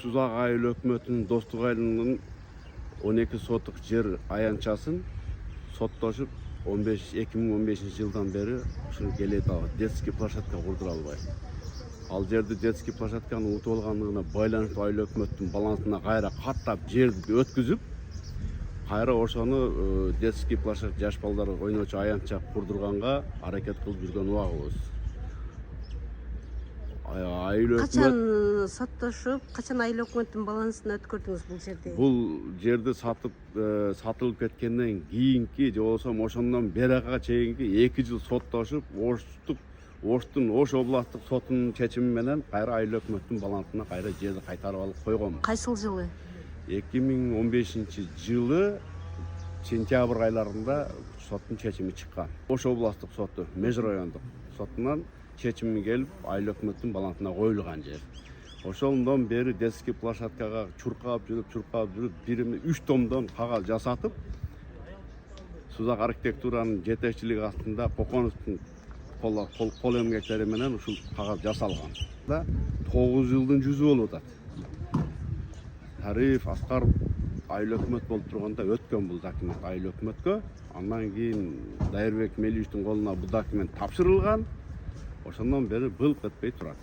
Сузак айыл өкмөтүнүн Достук айылынын 12 сотук жер аянтчасын соттошуп 2015 жылдан бери ушуну келет детский площадка курдура албай. Ал жерди детский площадканы утуп алгандыгына байланыштуу айыл өкмөттүн балансына кайра каттап жерди өткүзүп, кайра ошону детский площадка жаш балдар ойночу аянтча курдурганга аракет кылып жүргөн убагыбыз. Айыл өкмөт Качан соттошуп, качан айыл өкмөттүн балансына өткөрдүңүз бул жерди? бул жерди сатылып кеткенден кийинки же болбосо ошондон берага чейинки 2 жыл соттошуп, Оштун Ош областтык сотунун чечими менен кайра айыл өкмөттүн балансына кайра жерди кайтарып алып койгон. Кайсыл жылы? 2015 жылы сентябрь айларында соттун чечими чыккан. Ош областтык соту, Меж райондук сотунан чечими келип, айыл өкмөттүн балансына коюлган жер. Ошондон бери детский площадкага чуркап жүрүп, 3 томдон кагаз жасатып, Сузак архитектуранын жетекчилиги астында Коконовдун кол эмгектери менен ушул кагаз жасалган. 9 жылдын жүзү болуп атат. Тариф Аскар айыл өкмөт болуп турганда өткөн бул документ айыл өкмөткө. Андан кийин Дайырбек Меличтин колуна бул документ тапшырылган. Ошондон бери былк этпей турат.